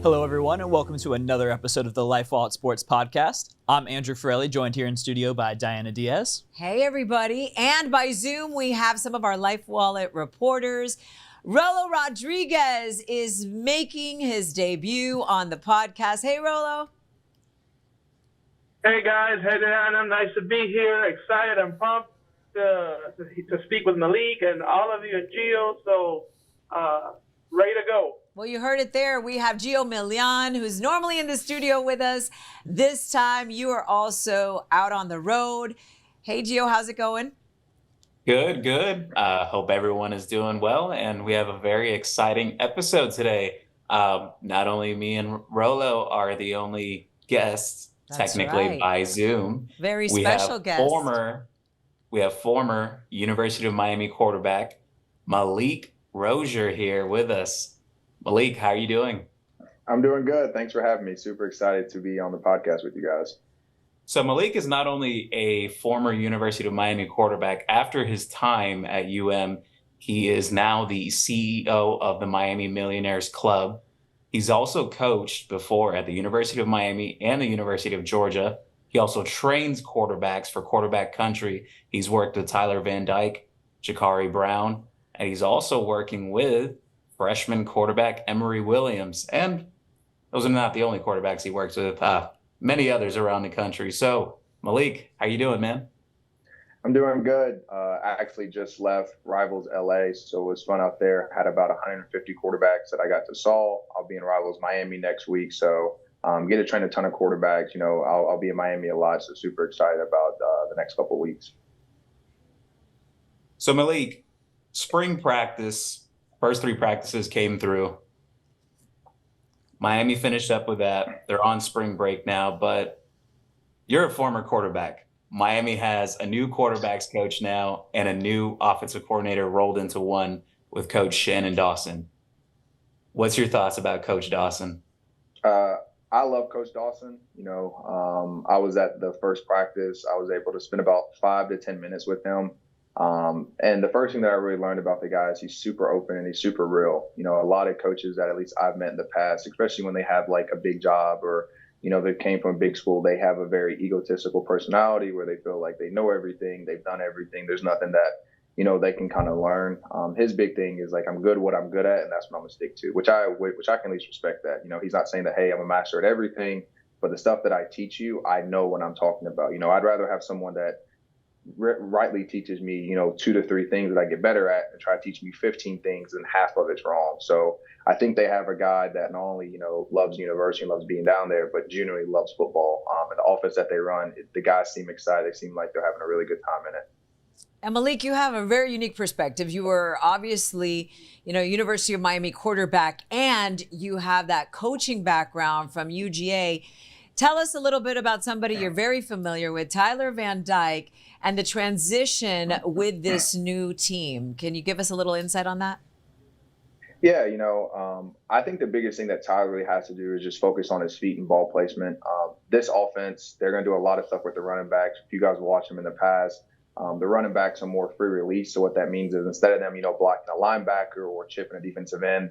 Hello, everyone, and welcome to another episode of the LifeWallet Sports podcast. I'm Andrew Ferrelli, joined here in studio by Diaz. Hey, everybody. And by Zoom, we have some of our LifeWallet reporters. Rolo Rodriguez is making his debut on the podcast. Hey, Rolo. Hey, guys. Hey, Diana. Nice to be here. Excited and pumped to speak with Malik and all of you at Geo. So, ready to go. Well, you heard it there. We have Geo Milian, who's normally in the studio with us. This time, you are also out on the road. Hey, Geo, how's it going? Good. Hope everyone is doing well, and we have a very exciting episode today. Not only me and Rolo are the only guests, That's technically right. by Zoom. Very special guest. We have former University of Miami quarterback Malik Rosier here with us. Malik, how are you doing? I'm doing good. Thanks for having me. Super excited to be on the podcast with you guys. So Malik is not only a former University of Miami quarterback. After his time at UM, he is now the CEO of the Miami Millionaires Club. He's also coached before at the University of Miami and the University of Georgia. He also trains quarterbacks for Quarterback Country. He's worked with Tyler Van Dyke, Jakari Brown, and he's also working with freshman quarterback Emory Williams. And those are not the only quarterbacks he works with, many others around the country. So, Malik, how you doing, man? I'm doing good. I actually just left Rivals LA, so it was fun out there. Had about 150 quarterbacks that I got to saw. I'll be in Rivals Miami next week, so get to train a ton of quarterbacks. You know, I'll be in Miami a lot, so super excited about the next couple of weeks. So, Malik, spring practice, first three practices came through. Miami finished up with that. They're on spring break now, but you're a former quarterback. Miami has a new quarterbacks coach now and a new offensive coordinator rolled into one with Coach Shannon Dawson. What's your thoughts about Coach Dawson? I love Coach Dawson. You know, I was at the first practice. I was able to spend about 5 to 10 minutes with him. And the first thing that I really learned about the guy is he's super open and he's super real. You know, a lot of coaches that at least I've met in the past, especially when they have like a big job or, you know, they came from a big school, they have a very egotistical personality where they feel like they know everything, they've done everything. There's nothing that, you know, they can kind of learn. His big thing is like, I'm good at what I'm good at, and that's what I'm gonna stick to, which I can at least respect that. You know, he's not saying that, hey, I'm a master at everything, but the stuff that I teach you, I know what I'm talking about. You know, I'd rather have someone that rightly teaches me, you know, 2 to 3 things that I get better at and try to teach me 15 things and half of it's wrong. So I think they have a guy that not only, you know, loves university and loves being down there, but genuinely loves football. And the offense that they run, the guys seem excited. They seem like they're having a really good time in it. And Malik, you have a very unique perspective. You were obviously, you know, University of Miami quarterback, and you have that coaching background from UGA. Tell us a little bit about somebody you're very familiar with, Tyler Van Dyke, and the transition with this new team. Can you give us a little insight on that? Yeah, you know, I think the biggest thing that Tyler really has to do is just focus on his feet and ball placement. This offense, they're going to do a lot of stuff with the running backs. If you guys watch them in the past, the running backs are more free release. So what that means is instead of them, you know, blocking a linebacker or chipping a defensive end,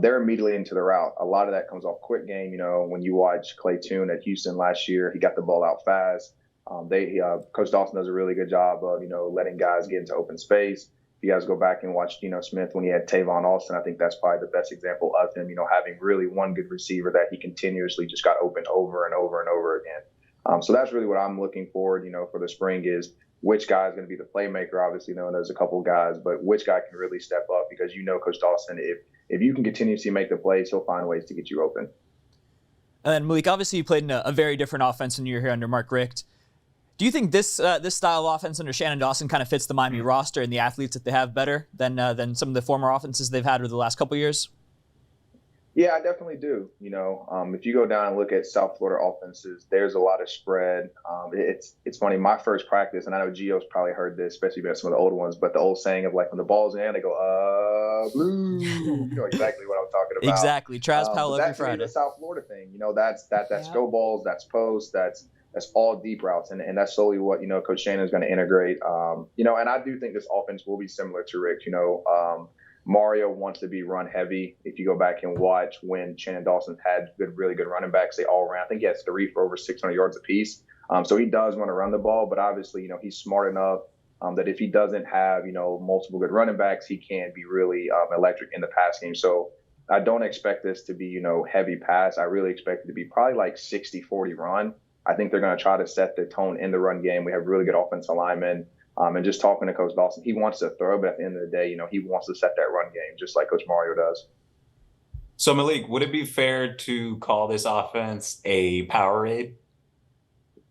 they're immediately into the route. A lot of that comes off quick game. You know, when you watch Clay Tune at Houston last year, he got the ball out fast. Coach Dawson does a really good job of, you know, letting guys get into open space. If you guys go back and watch Geno Smith when he had Tavon Austin, I think that's probably the best example of him, you know, having really one good receiver that he continuously just got open over and over and over again. So that's really what I'm looking forward, you know, for the spring is which guy is going to be the playmaker. Obviously, you know, there's a couple guys, but which guy can really step up because, you know, Coach Dawson, if you can continuously make the plays, he'll find ways to get you open. And then Malik, obviously you played in a very different offense when you were here under Mark Richt. Do you think this style of offense under Shannon Dawson kind of fits the Miami roster and the athletes that they have better than some of the former offenses they've had over the last couple of years? Yeah, I definitely do. You know, if you go down and look at South Florida offenses, there's a lot of spread. It's funny. My first practice, and I know Geo's probably heard this, especially about some of the old ones, but the old saying of like when the ball's in, they go, blue. You know exactly what I'm talking about. Exactly. Travis Powell every Friday. That's a South Florida thing. You know, that's go balls, that's post, that's all deep routes, and that's solely what, you know, Coach Shannon is going to integrate. You know, and I do think this offense will be similar to Rick. You know, Mario wants to be run heavy. If you go back and watch when Shannon Dawson had really good running backs, they all ran. I think he has 3 for over 600 yards apiece. So he does want to run the ball, but obviously, he's smart enough that if he doesn't have, multiple good running backs, he can be really electric in the pass game. So I don't expect this to be, heavy pass. I really expect it to be probably like 60-40 run. I think they're going to try to set the tone in the run game. We have really good offensive linemen. And just talking to Coach Dawson, he wants to throw, but at the end of the day, he wants to set that run game just like Coach Mario does. So Malik, would it be fair to call this offense a power raid?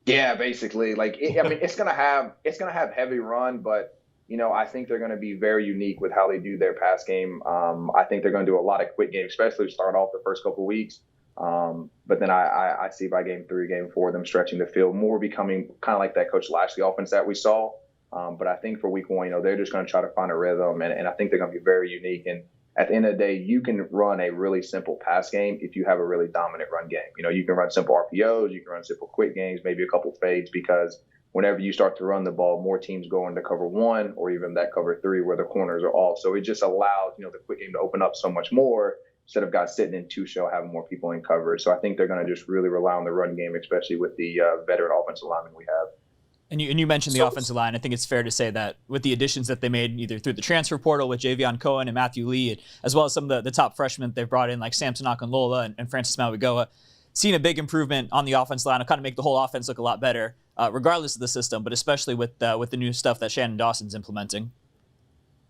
Yeah, basically. It's gonna have heavy run, but I think they're gonna be very unique with how they do their pass game. I think they're gonna do a lot of quick games, especially to start off the first couple of weeks. But then I see by game 3, game 4, them stretching the field, more becoming kind of like that Coach Lashley offense that we saw. But I think for week 1, they're just going to try to find a rhythm, and I think they're going to be very unique. And at the end of the day, you can run a really simple pass game if you have a really dominant run game. You can run simple RPOs, you can run simple quick games, maybe a couple fades, because whenever you start to run the ball, more teams go into cover 1 or even that cover 3 where the corners are off. So it just allows, the quick game to open up so much more instead of guys sitting in 2 shell, having more people in coverage. So I think they're going to just really rely on the run game, especially with the veteran offensive linemen we have. And you mentioned the offensive line. I think it's fair to say that with the additions that they made either through the transfer portal with Javion Cohen and Matthew Lee, as well as some of the top freshmen they've brought in like Samson Akinlola and Francis Mauigoa, seeing a big improvement on the offensive line. It'll kind of make the whole offense look a lot better, regardless of the system, but especially with the new stuff that Shannon Dawson's implementing.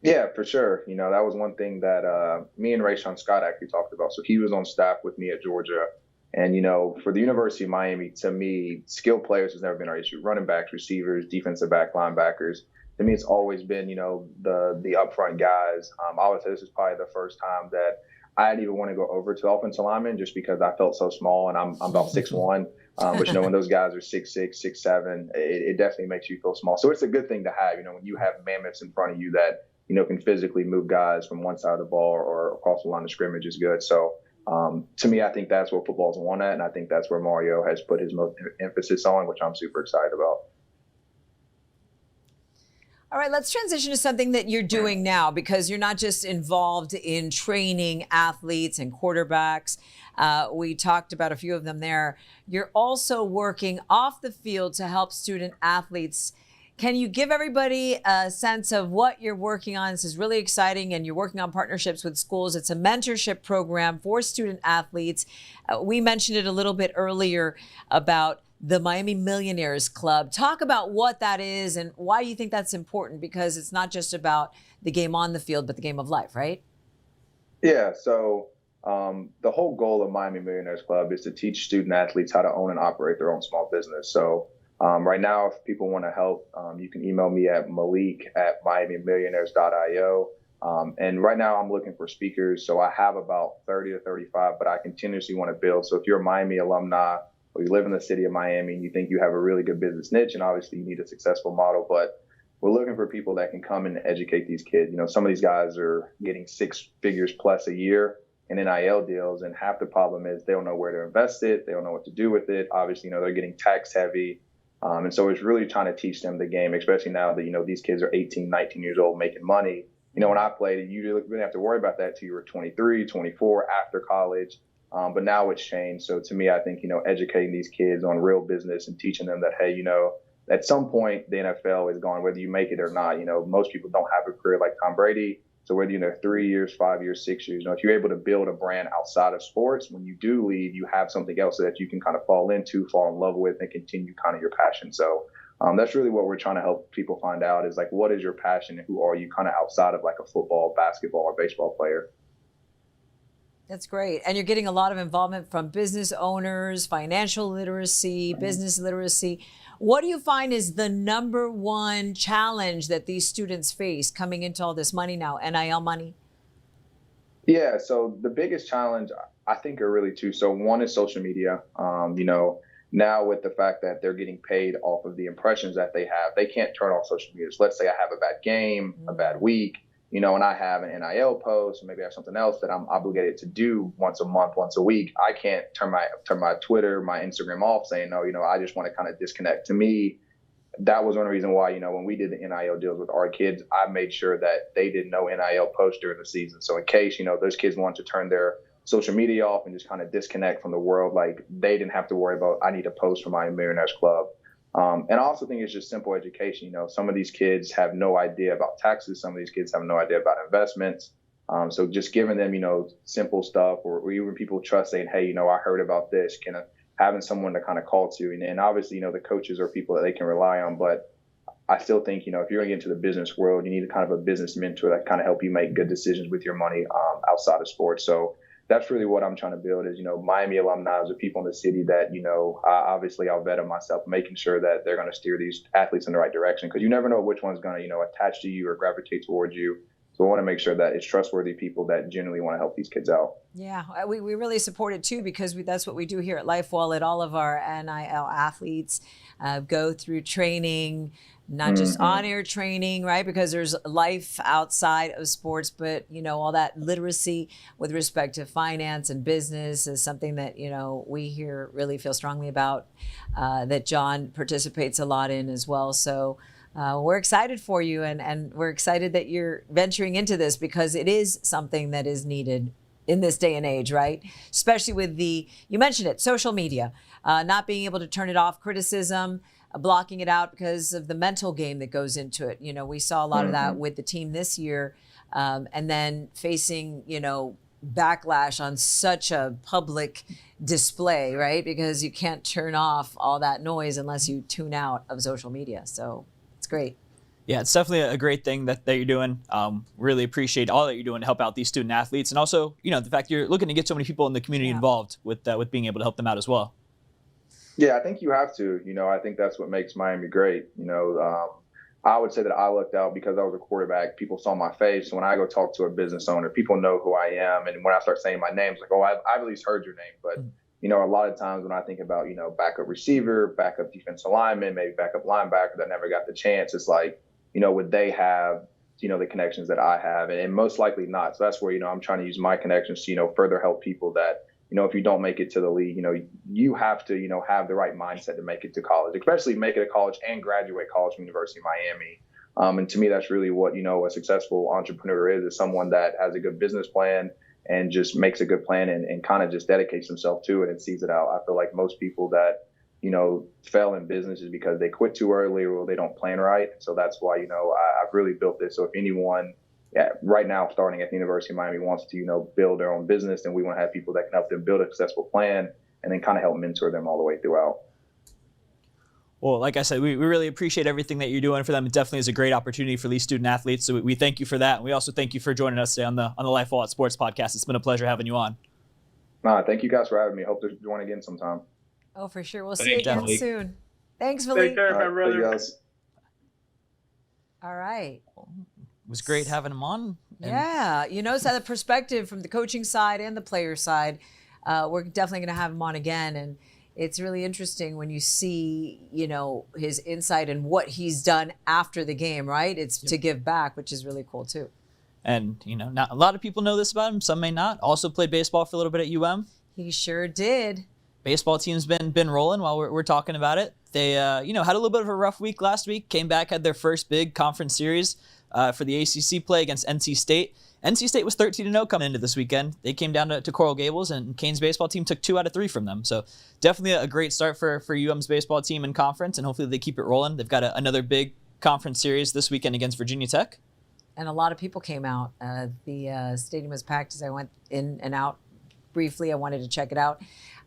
Yeah, for sure. That was one thing that me and Rayshawn Scott actually talked about. So he was on staff with me at Georgia. And, for the University of Miami, to me, skilled players has never been our issue. Running backs, receivers, defensive back, linebackers. To me, it's always been, the upfront guys. I would say this is probably the first time that I didn't even want to go over to offensive linemen just because I felt so small, and I'm about 6'1". But, when those guys are 6'6", 6'7", it definitely makes you feel small. So it's a good thing to have, when you have mammoths in front of you that, can physically move guys from one side of the ball or across the line of scrimmage is good. So, to me, I think that's what football's won at, and I think that's where Mario has put his most emphasis on, which I'm super excited about. All right, let's transition to something that you're doing now, because you're not just involved in training athletes and quarterbacks. We talked about a few of them there. You're also working off the field to help student athletes. Can you give everybody a sense of what you're working on? This is really exciting, and you're working on partnerships with schools. It's a mentorship program for student athletes. We mentioned it a little bit earlier about the Miami Millionaires Club. Talk about what that is and why you think that's important, because it's not just about the game on the field, but the game of life, right? Yeah, so the whole goal of Miami Millionaires Club is to teach student athletes how to own and operate their own small business. So right now, if people want to help, you can email me at malik@miamimillionaires.io. And right now I'm looking for speakers. So I have about 30 to 35, but I continuously want to build. So if you're a Miami alumni or you live in the city of Miami and you think you have a really good business niche, and obviously you need a successful model, but we're looking for people that can come and educate these kids. Some of these guys are getting 6 figures plus a year in NIL deals, and half the problem is they don't know where to invest it. They don't know what to do with it. Obviously, they're getting tax heavy. And so it's really trying to teach them the game, especially now that, these kids are 18, 19 years old making money. When I played, you didn't have to worry about that till you were 23, 24, after college. But now it's changed. So to me, I think, educating these kids on real business and teaching them that, hey, at some point the NFL is gone, whether you make it or not. Most people don't have a career like Tom Brady. So whether you're 3 years, 5 years, 6 years, if you're able to build a brand outside of sports, when you do leave, you have something else that you can kind of fall in love with, and continue kind of your passion. So that's really what we're trying to help people find out is like, what is your passion and who are you kind of outside of like a football, basketball, or baseball player? That's great. And you're getting a lot of involvement from business owners, financial literacy, business literacy. What do you find is the number one challenge that these students face coming into all this money now, NIL money? Yeah, so the biggest challenge, I think, are really 2. So one is social media. Now with the fact that they're getting paid off of the impressions that they have, they can't turn off social media. So let's say I have a bad game, a bad week, and I have an NIL post, or maybe I have something else that I'm obligated to do once a month, once a week. I can't turn my Twitter, my Instagram off saying, no, I just want to kind of disconnect. To me, that was one reason why, when we did the NIL deals with our kids, I made sure that they did no NIL post during the season. So in case, those kids want to turn their social media off and just kind of disconnect from the world, like they didn't have to worry about, I need a post for my Millionaires Club. And I also think it's just simple education. Some of these kids have no idea about taxes. Some of these kids have no idea about investments. So just giving them, simple stuff, or even people trust saying, hey, I heard about this, having someone to kind of call to. And obviously, the coaches are people that they can rely on. But I still think, if you're going to get into the business world, you need kind of a business mentor that kind of help you make good decisions with your money outside of sports. So that's really what I'm trying to build is, Miami alumni, the people in the city that, obviously I'll vet them myself, making sure that they're going to steer these athletes in the right direction, because you never know which one's going to, attach to you or gravitate towards you. So I want to make sure that it's trustworthy people that genuinely want to help these kids out. Yeah, we really support it too, because that's what we do here at LifeWallet. All of our NIL athletes go through training, not just on-air training, right? Because there's life outside of sports, but, all that literacy with respect to finance and business is something that, we here really feel strongly about, that John participates a lot in as well. So we're excited for you, and we're excited that you're venturing into this, because it is something that is needed in this day and age, right? Especially with you mentioned it, social media, not being able to turn it off, criticism, blocking it out because of the mental game that goes into it. We saw a lot of that with the team this year, and then facing, backlash on such a public display, right? Because you can't turn off all that noise unless you tune out of social media. So it's great. Yeah, it's definitely a great thing that you're doing. Really appreciate all that you're doing to help out these student athletes, and also, the fact you're looking to get so many people in the community involved with being able to help them out as well. Yeah, I think you have to. I think that's what makes Miami great. I would say that I looked out because I was a quarterback. People saw my face. When I go talk to a business owner, people know who I am. And when I start saying my name, it's like, oh, I've at least heard your name. But, a lot of times when I think about, backup receiver, backup defensive lineman, maybe backup linebacker that never got the chance, it's like, would they have, the connections that I have? And most likely not. So that's where, I'm trying to use my connections to, further help people that, if you don't make it to the league, you have to, have the right mindset to make it to college, especially make it to college and graduate college from University of Miami. And to me, that's really what, a successful entrepreneur is someone that has a good business plan and just makes a good plan and kind of just dedicates himself to it and sees it out. I feel like most people that, fail in business is because they quit too early or they don't plan right. So that's why, I've really built this. So if anyone right now starting at the University of Miami wants to, build their own business, then we want to have people that can help them build a successful plan and then kind of help mentor them all the way throughout. Well, like I said, we really appreciate everything that you're doing for them. It definitely is a great opportunity for these student athletes. So we thank you for that. And we also thank you for joining us today on the LifeWallet Sports podcast. It's been a pleasure having you on. Thank you guys for having me. Hope to join again sometime. Oh, for sure. We'll see you again soon. Thanks, Malik. Take care, my brother. All right. It was great having him on. Yeah. So the perspective from the coaching side and the player side, we're definitely going to have him on again. And it's really interesting when you see, his insight and what he's done after the game, right? It's to give back, which is really cool too. And, not a lot of people know this about him. Some may not. Also played baseball for a little bit at UM. He sure did. Baseball team's been rolling while we're talking about it. They, had a little bit of a rough week last week, came back, had their first big conference series for the ACC play against NC State. NC State was 13-0 coming into this weekend. They came down to Coral Gables, and Kane's baseball team took 2 out of 3 from them. So definitely a great start for UM's baseball team in conference, and hopefully they keep it rolling. They've got another big conference series this weekend against Virginia Tech. And a lot of people came out. The stadium was packed as I went in and out briefly. I wanted to check it out.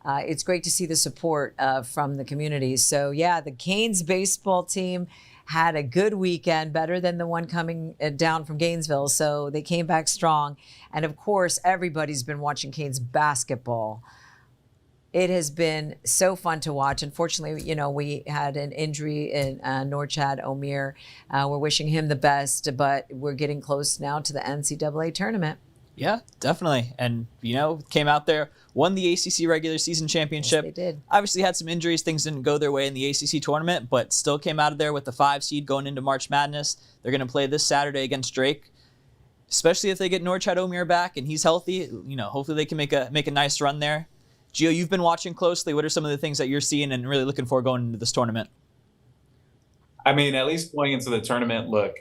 It's great to see the support from the community. So, yeah, the Canes baseball team had a good weekend, better than the one coming down from Gainesville. So they came back strong. And, of course, everybody's been watching Canes basketball. It has been so fun to watch. Unfortunately, we had an injury in Norchad Omir. We're wishing him the best, but we're getting close now to the NCAA tournament. Yeah, definitely. And, came out there, won the ACC regular season championship. Yes, they did. Obviously had some injuries. Things didn't go their way in the ACC tournament, but still came out of there with the 5 seed going into March Madness. They're going to play this Saturday against Drake, especially if they get Norchad Omir back and he's healthy. Hopefully they can make a nice run there. Geo, you've been watching closely. What are some of the things that you're seeing and really looking for going into this tournament? I mean, at least going into the tournament, look,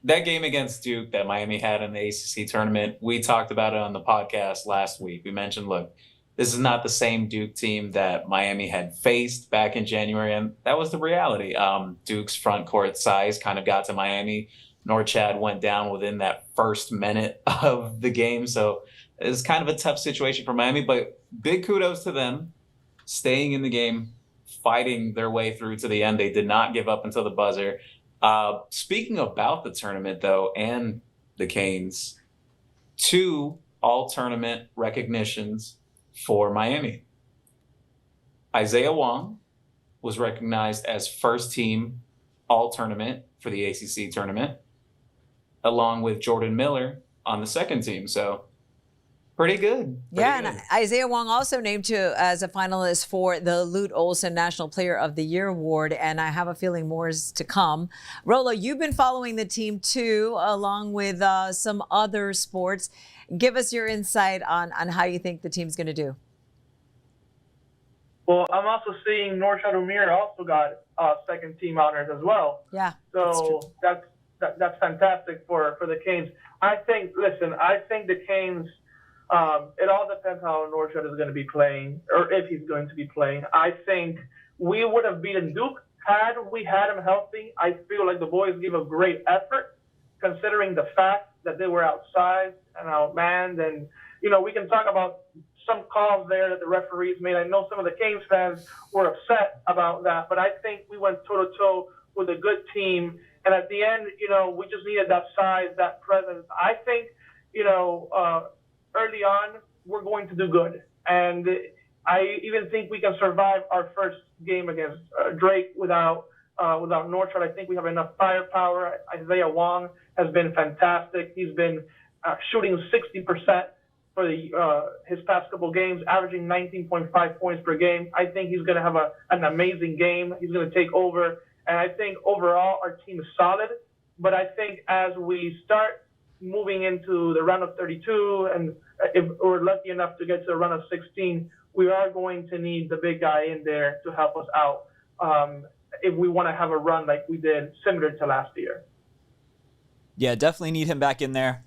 that game against Duke that Miami had in the ACC tournament, we talked about it on the podcast last week. We mentioned, look, this is not the same Duke team that Miami had faced back in January, and that was the reality. Duke's front court size kind of got to Miami. Norchad went down within that first minute of the game, so it's kind of a tough situation for Miami, but big kudos to them staying in the game, fighting their way through to the end. They did not give up until the buzzer. Speaking about the tournament, though, and the Canes, 2 all-tournament recognitions for Miami. Isaiah Wong was recognized as first-team all-tournament for the ACC tournament, along with Jordan Miller on the second team. So pretty good. And Isaiah Wong also named as a finalist for the Lute Olson National Player of the Year Award, and I have a feeling more is to come. Rolo, you've been following the team too, along with some other sports. Give us your insight on how you think the team's going to do. Well, I'm also seeing Norchad Omier also got second team honors as well. Yeah. So that's fantastic for the Canes. I think the Canes. It all depends how Norchad is going to be playing, or if he's going to be playing. I think we would have beaten Duke had we had him healthy. I feel like the boys gave a great effort, considering the fact that they were outside and outmanned. And, we can talk about some calls there that the referees made. I know some of the Canes fans were upset about that, but I think we went toe-to-toe with a good team. And at the end, we just needed that size, that presence. I think, early on, we're going to do good. And I even think we can survive our first game against Drake without Norchad. I think we have enough firepower. Isaiah Wong has been fantastic. He's been shooting 60% for his past couple games, averaging 19.5 points per game. I think he's going to have an amazing game. He's going to take over. And I think overall our team is solid. But I think as we start moving into the round of 32, and if we're lucky enough to get to the round of 16, we are going to need the big guy in there to help us out if we want to have a run like we did similar to last year. Yeah, definitely need him back in there.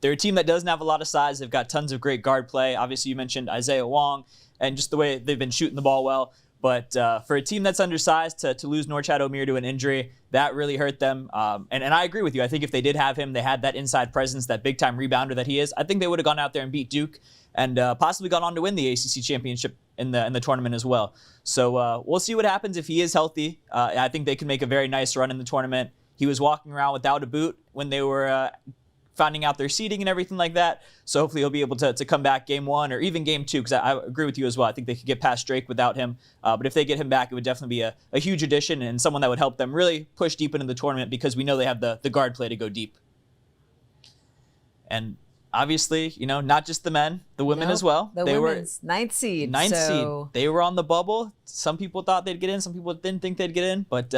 They're a team that doesn't have a lot of size. They've got tons of great guard play. Obviously, you mentioned Isaiah Wong and just the way they've been shooting the ball well. But for a team that's undersized, to lose Norchad Omier to an injury, that really hurt them. And I agree with you. I think if they did have him, they had that inside presence, that big-time rebounder that he is, I think they would have gone out there and beat Duke and possibly gone on to win the ACC championship in the tournament as well. So we'll see what happens if he is healthy. I think they can make a very nice run in the tournament. He was walking around without a boot when they were finding out their seeding and everything like that. So hopefully he'll be able to come back game 1 or even game 2, because I agree with you as well. I think they could get past Drake without him. But if they get him back, it would definitely be a huge addition and someone that would help them really push deep into the tournament, because we know they have the guard play to go deep. And obviously, not just the men, the women as well. They women's were 9th seed. 9th seed. They were on the bubble. Some people thought they'd get in. Some people didn't think they'd get in. But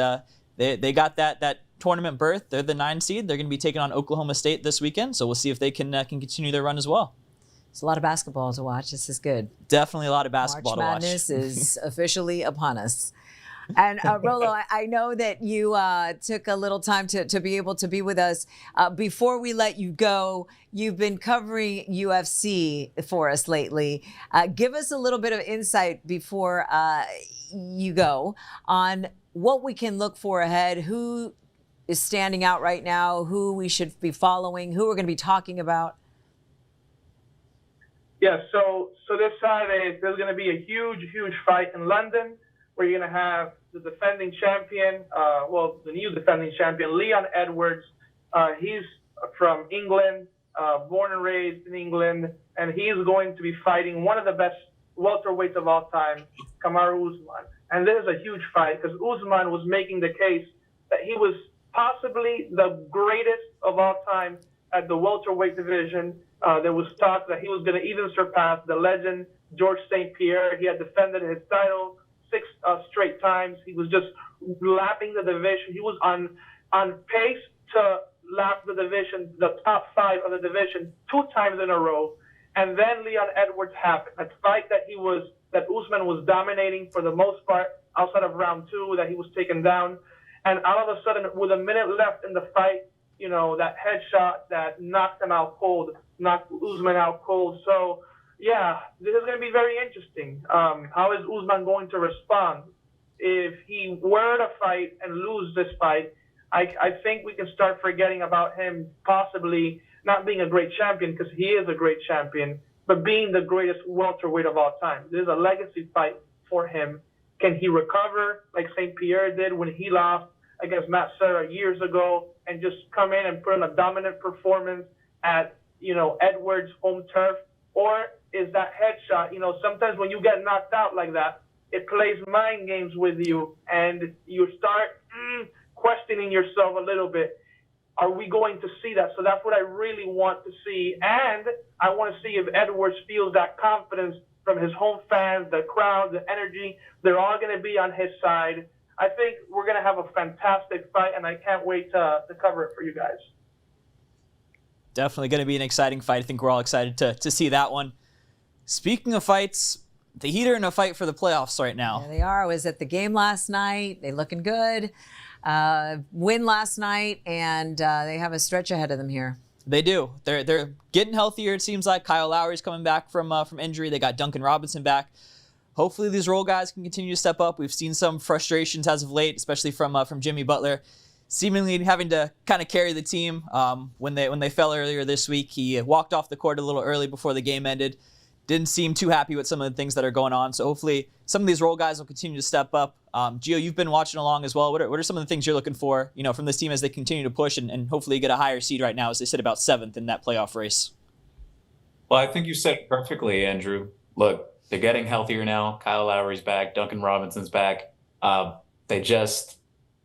they got that tournament berth. They're the 9 seed. They're going to be taking on Oklahoma State this weekend, so we'll see if they can continue their run as well. It's a lot of basketball to watch. This is good. Definitely a lot of basketball March to watch. Madness is officially upon us. And Rolo, I know that you took a little time to be able to be with us. Before we let you go, you've been covering UFC for us lately. Give us a little bit of insight before you go on what we can look for ahead, who is standing out right now, who we should be following, who we're going to be talking about. Yeah, so this Saturday, there's going to be a huge fight in London where you're going to have the defending champion, the new defending champion, Leon Edwards. He's from England, born and raised in England, and he's going to be fighting one of the best welterweights of all time, Kamaru Usman. And this is a huge fight because Usman was making the case that he was possibly the greatest of all time at the welterweight division. There was talk that he was going to even surpass the legend George St. Pierre. He had defended his title 6 straight times. He was just lapping the division. He was on pace to lap the division, the top 5 of the division 2 times in a row. And then Leon Edwards happened. A fight that Usman was dominating for the most part outside of round 2, that he was taken down. and all of a sudden, with a minute left in the fight, that headshot that knocked him out cold, knocked Usman out cold. So, yeah, this is going to be very interesting. How is Usman going to respond? If he were to fight and lose this fight, I think we can start forgetting about him possibly not being a great champion, because he is a great champion, but being the greatest welterweight of all time. This is a legacy fight for him. Can he recover like St. Pierre did when he lost against Matt Serra years ago and just come in and put in a dominant performance at, Edwards' home turf? Or is that headshot, sometimes when you get knocked out like that, it plays mind games with you, and you start questioning yourself a little bit. Are we going to see that? So that's what I really want to see. And I want to see if Edwards feels that confidence from his home fans, the crowd, the energy. They're all going to be on his side. I think we're going to have a fantastic fight, and I can't wait to cover it for you guys. Definitely going to be an exciting fight. I think we're all excited to see that one. Speaking of fights, the Heat are in a fight for the playoffs right now. Yeah, they are. I was at the game last night. They looking good. Win last night, and they have a stretch ahead of them here. They do. They're getting healthier, it seems like. Kyle Lowry's coming back from injury. They got Duncan Robinson back. Hopefully these role guys can continue to step up. We've seen some frustrations as of late, especially from Jimmy Butler, seemingly having to kind of carry the team. When they fell earlier this week, he walked off the court a little early before the game ended. Didn't seem too happy with some of the things that are going on. So hopefully some of these role guys will continue to step up. Geo, you've been watching along as well. What are some of the things you're looking for, from this team as they continue to push and hopefully get a higher seed right now as they sit about 7th in that playoff race? Well, I think you said it perfectly, Andrew. Look, they're getting healthier now. Kyle Lowry's back. Duncan Robinson's back. They just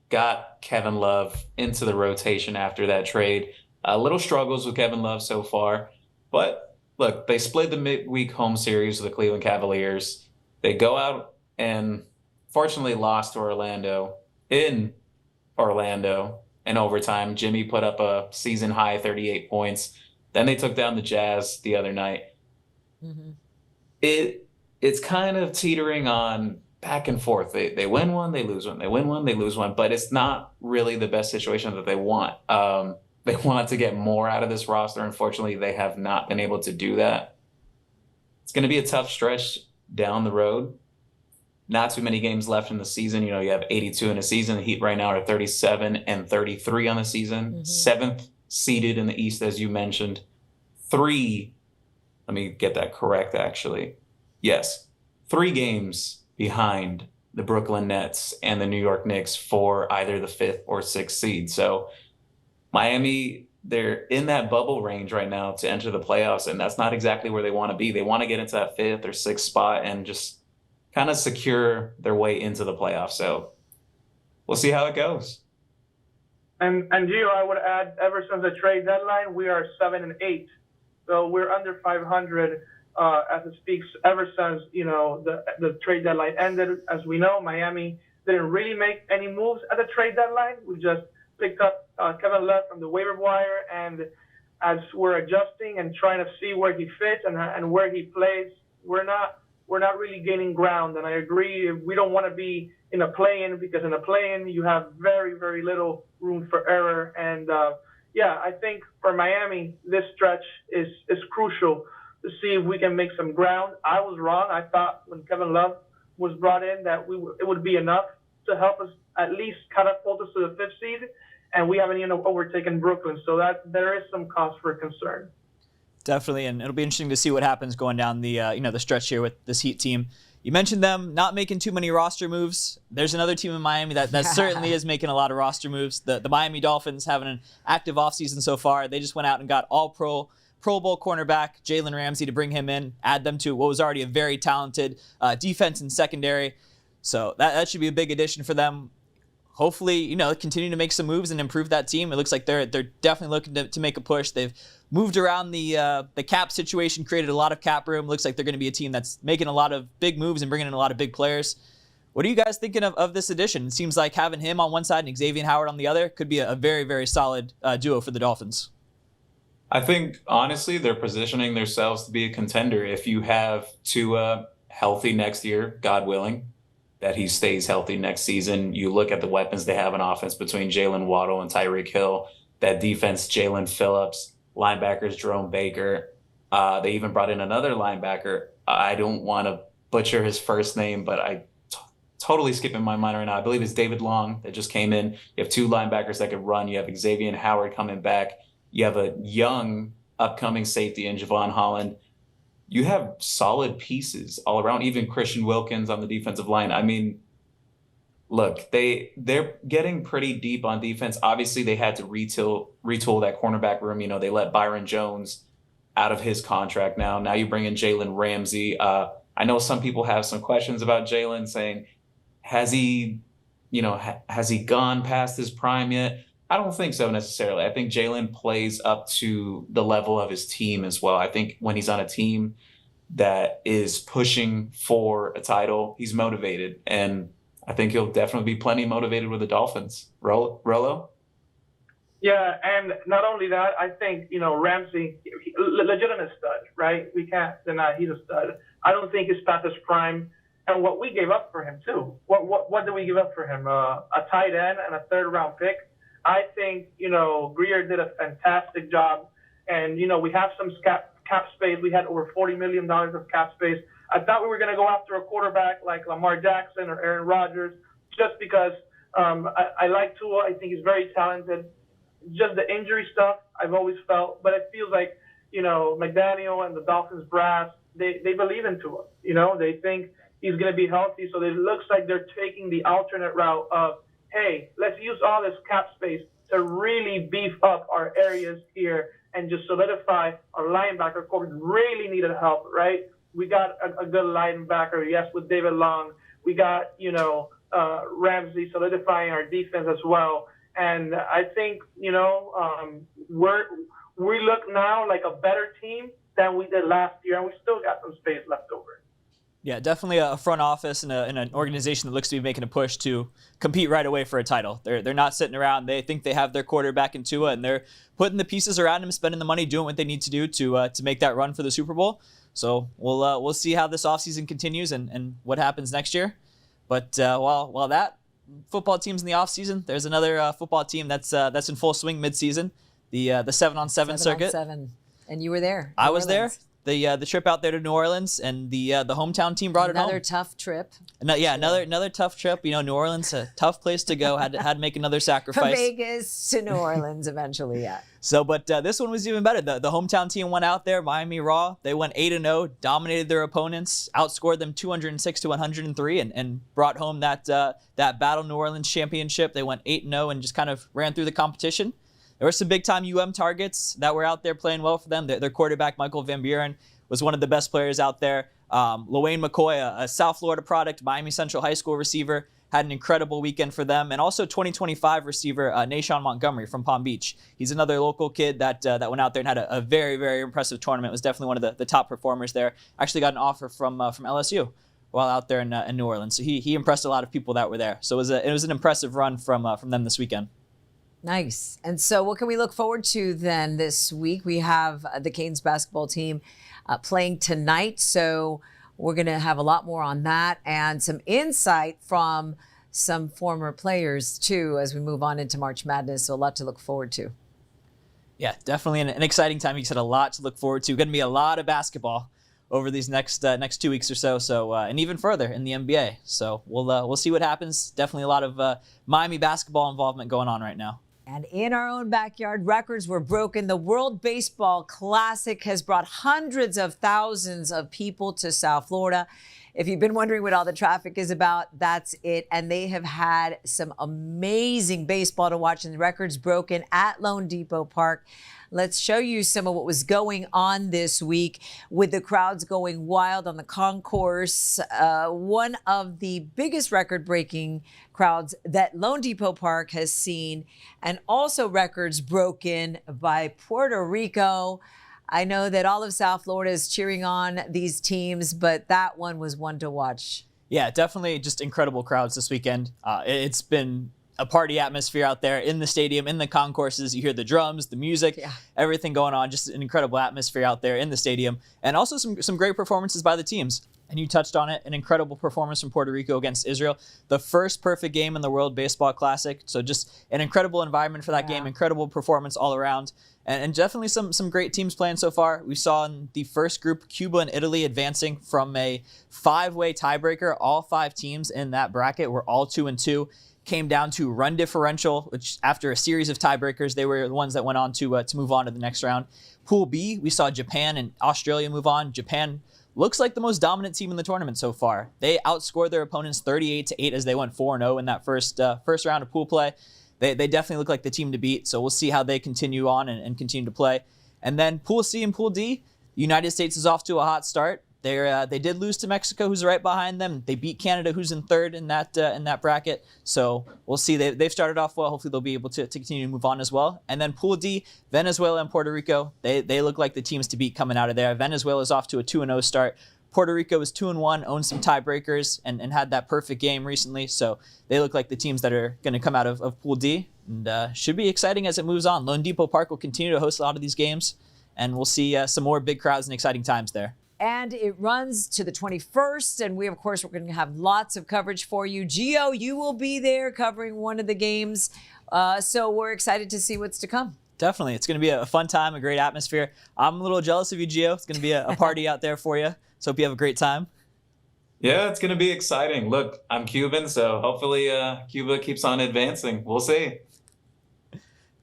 got Kevin Love into the rotation after that trade. Little struggles with Kevin Love so far. But look, they split the midweek home series with the Cleveland Cavaliers. They go out and fortunately lost to Orlando in overtime. Jimmy put up a season-high 38 points. Then they took down the Jazz the other night. Mm-hmm. It's kind of teetering on back and forth. They win one, they lose one. They win one, they lose one. But it's not really the best situation that they want. They want to get more out of this roster. Unfortunately, they have not been able to do that. It's going to be a tough stretch down the road. Not too many games left in the season. You have 82 in the season. The Heat right now are 37 and 33 on the season. Mm-hmm. 7th seeded in the East, as you mentioned. 3, let me get that correct, actually. Yes, 3 games behind the Brooklyn Nets and the New York Knicks for either the 5th or 6th seed. So Miami, they're in that bubble range right now to enter the playoffs, and that's not exactly where they want to be. They want to get into that 5th or 6th spot and just kind of secure their way into the playoffs. So we'll see how it goes. And Gio, I would add, ever since the trade deadline, we are 7-8. So we're under 500 as it speaks ever since, the trade deadline ended. As we know, Miami didn't really make any moves at the trade deadline. We just picked up Kevin Love from the waiver wire, and as we're adjusting and trying to see where he fits and where he plays, we're not really gaining ground. And I agree, we don't want to be in a play-in, because in a play-in you have very, very little room for error. And I think for Miami, this stretch is crucial to see if we can make some ground. I was wrong. I thought when Kevin Love was brought in that it would be enough to help us at least catapult us to the 5th seed, and we haven't even overtaken Brooklyn. So that there is some cause for concern. Definitely, and it'll be interesting to see what happens going down the the stretch here with this Heat team. You mentioned them not making too many roster moves. There's another team in Miami that certainly is making a lot of roster moves. The Miami Dolphins having an active offseason so far. They just went out and got Pro Bowl cornerback Jalen Ramsey to bring him in, add them to what was already a very talented defense and secondary. So that should be a big addition for them. Hopefully, continue to make some moves and improve that team. It looks like they're definitely looking to make a push. They've moved around the cap situation, created a lot of cap room. Looks like they're going to be a team that's making a lot of big moves and bringing in a lot of big players. What are you guys thinking of this addition? It seems like having him on one side and Xavier Howard on the other could be a very, very solid duo for the Dolphins. I think, honestly, they're positioning themselves to be a contender. If you have Tua healthy next year, God willing, that he stays healthy next season. You look at the weapons they have in offense between Jalen Waddle and Tyreek Hill, that defense, Jalen Phillips, linebackers, Jerome Baker. They even brought in another linebacker. I don't want to butcher his first name, but I totally skipping my mind right now. I believe it's David Long that just came in. You have two linebackers that could run. You have Xavier Howard coming back. You have a young upcoming safety in Javon Holland. You have solid pieces all around, even Christian Wilkins on the defensive line. I mean, look, they're getting pretty deep on defense. Obviously, they had to retool that cornerback room. You know, they let Byron Jones out of his contract now. Now you bring in Jalen Ramsey. I know some people have some questions about Jalen, saying, has he gone past his prime yet? I don't think so necessarily. I think Jalen plays up to the level of his team as well. I think when he's on a team that is pushing for a title, he's motivated. And I think he'll definitely be plenty motivated with the Dolphins. Rollo? Yeah, and not only that, I think, Ramsey, legitimate stud, right? We can't deny he's a stud. I don't think he's past his prime. And what we gave up for him, too. What did we give up for him? A tight end and a third-round pick. I think, Grier did a fantastic job. And, we have some cap space. We had over $40 million of cap space. I thought we were going to go after a quarterback like Lamar Jackson or Aaron Rodgers just because I like Tua. I think he's very talented. Just the injury stuff, I've always felt. But it feels like, McDaniel and the Dolphins brass, they believe in Tua. They think he's going to be healthy. So it looks like they're taking the alternate route of, hey, let's use all this cap space to really beef up our areas here and just solidify our linebacker corps. Really needed help, right? We got a good linebacker, yes, with David Long. We got, Ramsey solidifying our defense as well. And I think, we look now like a better team than we did last year, and we still got some space left over. Yeah, definitely a front office and an organization that looks to be making a push to compete right away for a title. They're not sitting around. They think they have their quarterback in Tua, and they're putting the pieces around him, spending the money, doing what they need to do to make that run for the Super Bowl. So we'll see how this offseason continues and what happens next year. But while that football team's in the offseason, there's another football team that's in full swing midseason, the 7-on-7 circuit. 7-on-7. And you were there. I was there. The trip out there to New Orleans, and the hometown team brought it home. Another tough trip. Another tough trip. New Orleans, a tough place to go. Had to make another sacrifice. From Vegas to New Orleans eventually, yeah. So, but this one was even better. The hometown team went out there, Miami Raw. They went 8-0, dominated their opponents, outscored them 206-103, and brought home that Battle New Orleans championship. They went 8-0 and just kind of ran through the competition. There were some big-time targets that were out there playing well for them. Their quarterback, Michael Van Buren, was one of the best players out there. LaWayne McCoy, a South Florida product, Miami Central High School receiver, had an incredible weekend for them. And also 2025 receiver, Nashawn Montgomery from Palm Beach. He's another local kid that went out there and had a very, very impressive tournament. Was definitely one of the top performers there. Actually got an offer from LSU while out there in New Orleans. So he impressed a lot of people that were there. So it was an impressive run from them this weekend. Nice. And so what can we look forward to then this week? We have the Canes basketball team playing tonight. So we're going to have a lot more on that and some insight from some former players too as we move on into March Madness. So a lot to look forward to. Yeah, definitely an exciting time. You said a lot to look forward to. Going to be a lot of basketball over these next 2 weeks or so. So and even further in the NBA. So we'll see what happens. Definitely a lot of Miami basketball involvement going on right now. And in our own backyard, records were broken. The World Baseball Classic has brought hundreds of thousands of people to South Florida. If you've been wondering what all the traffic is about, that's it. And they have had some amazing baseball to watch, and records broken at Lone Depot Park. Let's show you some of what was going on this week with the crowds going wild on the concourse. One of the biggest record-breaking crowds that Lone Depot Park has seen, and also records broken by Puerto Rico. I know that all of South Florida is cheering on these teams, but that one was one to watch. Yeah, definitely just incredible crowds this weekend. It's been a party atmosphere out there in the stadium, in the concourses. You hear the drums, the music, everything going on. Just an incredible atmosphere out there in the stadium. And also some great performances by the teams. And you touched on it, an incredible performance from Puerto Rico against Israel. The first perfect game in the World Baseball Classic. So just an incredible environment for that game, incredible performance all around. And definitely some great teams playing so far. We saw in the first group, Cuba and Italy advancing from a 5-way tiebreaker. All 5 teams in that bracket were all 2-2. Came down to run differential, which after a series of tiebreakers, they were the ones that went on to move on to the next round. Pool B, we saw Japan and Australia move on. Japan looks like the most dominant team in the tournament so far. They outscored their opponents 38-8 as they went 4-0 in that first round of pool play. They definitely look like the team to beat, so we'll see how they continue on and continue to play. And then Pool C and Pool D, the United States is off to a hot start. They did lose to Mexico, who's right behind them. They beat Canada, who's in third in that bracket. So we'll see. They've started off well. Hopefully they'll be able to continue to move on as well. And then Pool D, Venezuela and Puerto Rico. They look like the teams to beat coming out of there. Venezuela is off to a 2-0 start. Puerto Rico is 2-1, owned some tiebreakers, and had that perfect game recently. So they look like the teams that are going to come out of Pool D. And should be exciting as it moves on. Lone Depot Park will continue to host a lot of these games, and we'll see some more big crowds and exciting times there. And it runs to the 21st. And we, of course, we're going to have lots of coverage for you. Geo, you will be there covering one of the games. So we're excited to see what's to come. Definitely. It's going to be a fun time, a great atmosphere. I'm a little jealous of you, Geo. It's going to be a party out there for you. So hope you have a great time. Yeah, it's going to be exciting. Look, I'm Cuban, so hopefully Cuba keeps on advancing. We'll see.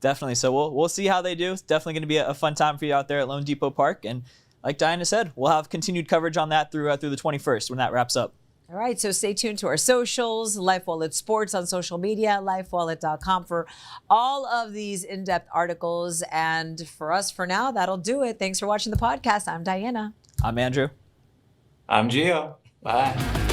Definitely. So we'll see how they do. It's definitely going to be a fun time for you out there at Lone Depot Park. And like Diana said, we'll have continued coverage on that through the 21st when that wraps up. All right, so stay tuned to our socials, LifeWallet Sports on social media, LifeWallet.com for all of these in-depth articles. And for us, for now, that'll do it. Thanks for watching the podcast. I'm Diana. I'm Andrew. I'm Geo. Bye.